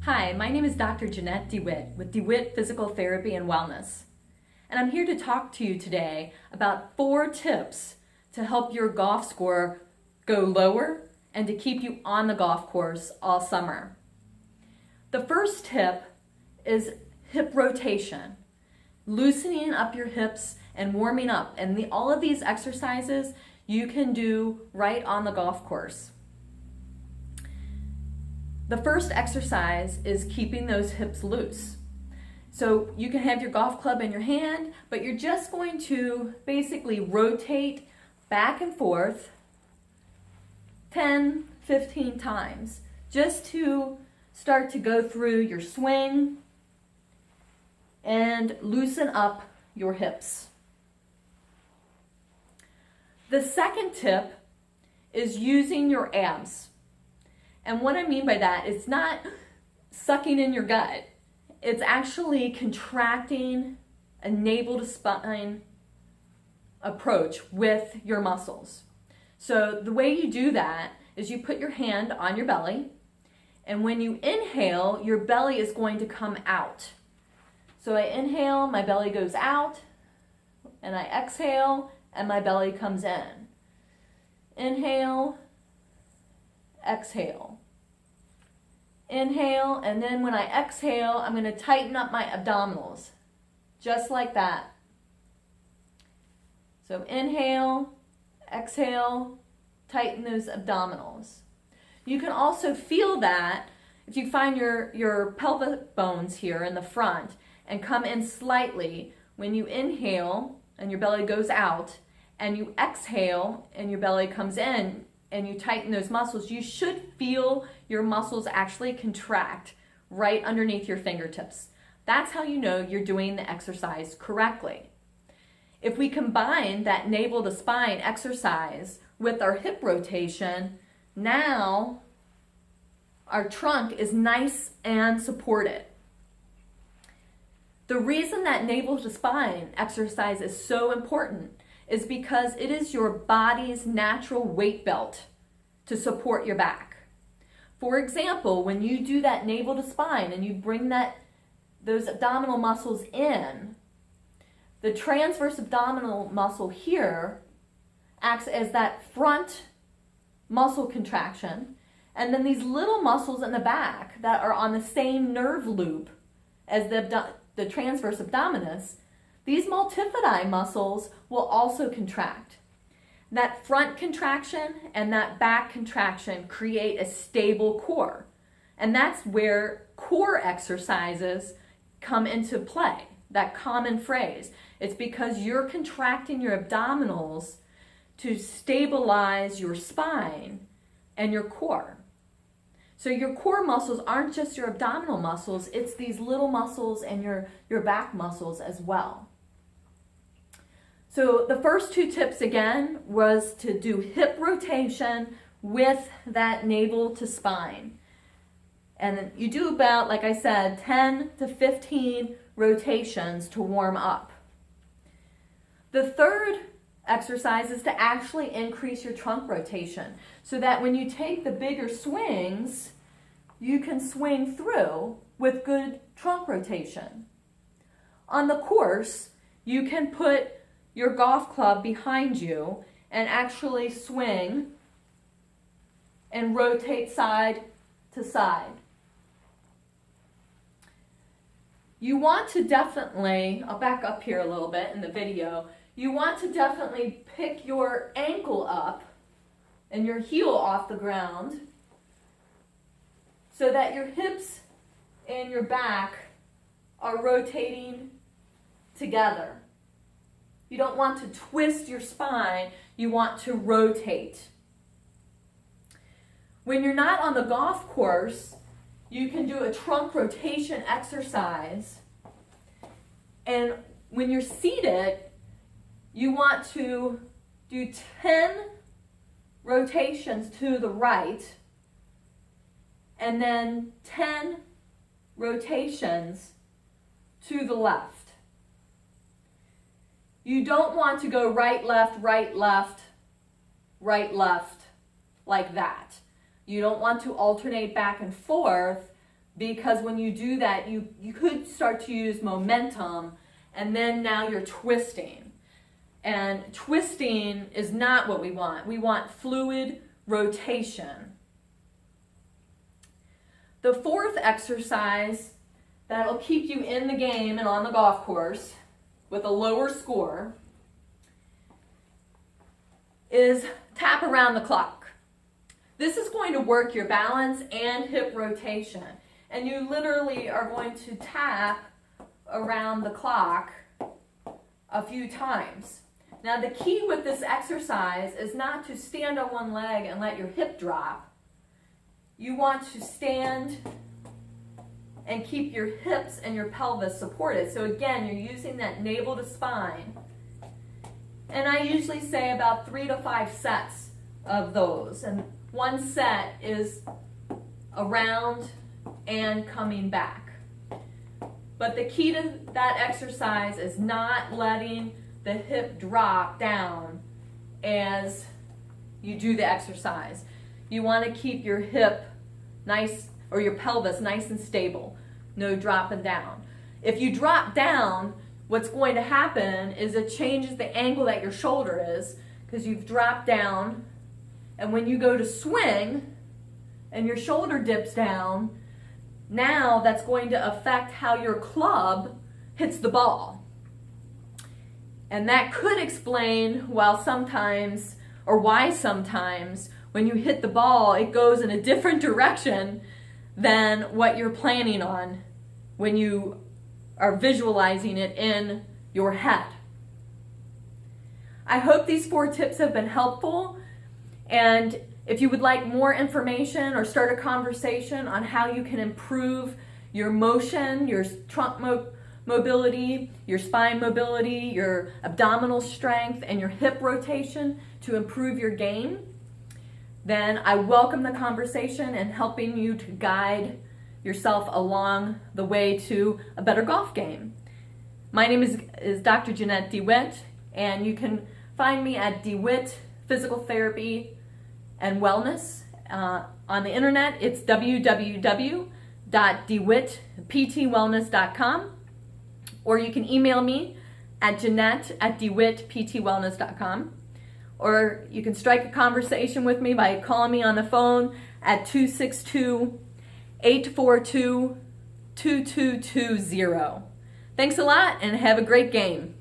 Hi, my name is Dr. Jeanette DeWitt with DeWitt Physical Therapy and Wellness. And I'm here to talk to you today about 4 tips to help your golf score go lower and to keep you on the golf course all summer. The first tip is hip rotation, loosening up your hips and warming up. And all of these exercises you can do right on the golf course. The first exercise is keeping those hips loose. So you can have your golf club in your hand, but you're just going to basically rotate back and forth 10, 15 times just to start to go through your swing and loosen up your hips. The second tip is using your abs. And what I mean by that is not sucking in your gut. It's actually contracting a navel to spine approach with your muscles. So the way you do that is you put your hand on your belly, and when you inhale, your belly is going to come out. So I inhale, my belly goes out, and I exhale, and my belly comes in. Inhale, exhale. Inhale, and then when I exhale, I'm going to tighten up my abdominals, just like that. So inhale, exhale, tighten those abdominals. You can also feel that if you find your pelvic bones here in the front and come in slightly when you inhale and your belly goes out, and you exhale and your belly comes in, and you tighten those muscles, you should feel your muscles actually contract right underneath your fingertips. That's how you know you're doing the exercise correctly. If we combine that navel to spine exercise with our hip rotation, now our trunk is nice and supported. The reason that navel to spine exercise is so important is because it is your body's natural weight belt to support your back. For example, when you do that navel to spine and you bring those abdominal muscles in, the transverse abdominal muscle here acts as that front muscle contraction, and then these little muscles in the back that are on the same nerve loop as the transverse abdominis, these multifidi muscles will also contract. That front contraction and that back contraction create a stable core. And that's where core exercises come into play, that common phrase. It's because you're contracting your abdominals to stabilize your spine and your core. So your core muscles aren't just your abdominal muscles, it's these little muscles and your back muscles as well. So the first 2 tips again was to do hip rotation with that navel to spine. And then you do about, like I said, 10 to 15 rotations to warm up. The third exercise is to actually increase your trunk rotation so that when you take the bigger swings, you can swing through with good trunk rotation. On the course, you can put your golf club behind you and actually swing and rotate side to side. You want to definitely, I'll back up here a little bit in the video, you want to definitely pick your ankle up and your heel off the ground so that your hips and your back are rotating together. You don't want to twist your spine, you want to rotate. When you're not on the golf course, you can do a trunk rotation exercise. And when you're seated, you want to do 10 rotations to the right and then 10 rotations to the left. You don't want to go right, left, right, left, like that. You don't want to alternate back and forth because when you do that, you could start to use momentum, and then now you're twisting. And twisting is not what we want. We want fluid rotation. The fourth exercise that'll keep you in the game and on the golf course with a lower score is tap around the clock. This is going to work your balance and hip rotation. And you literally are going to tap around the clock a few times. Now the key with this exercise is not to stand on one leg and let your hip drop. You want to stand and keep your hips and your pelvis supported. So again, you're using that navel to spine. And I usually say about 3 to 5 sets of those. And one set is around and coming back. But the key to that exercise is not letting the hip drop down as you do the exercise. You want to keep your hip nice, or your pelvis nice and stable. No dropping down. If you drop down, what's going to happen is it changes the angle that your shoulder is, because you've dropped down, and when you go to swing and your shoulder dips down, now that's going to affect how your club hits the ball. And that could explain why sometimes when you hit the ball, it goes in a different direction than what you're planning on when you are visualizing it in your head. I hope these 4 tips have been helpful. And if you would like more information or start a conversation on how you can improve your motion, your trunk mobility, your spine mobility, your abdominal strength, and your hip rotation to improve your game, then I welcome the conversation and helping you to guide yourself along the way to a better golf game. My name is Dr. Jeanette DeWitt, and you can find me at DeWitt Physical Therapy and Wellness. On the internet, it's www.dewittptwellness.com, or you can email me at jeanette@dewittptwellness.com, or you can strike a conversation with me by calling me on the phone at 262-842-2220. Thanks a lot, and have a great game.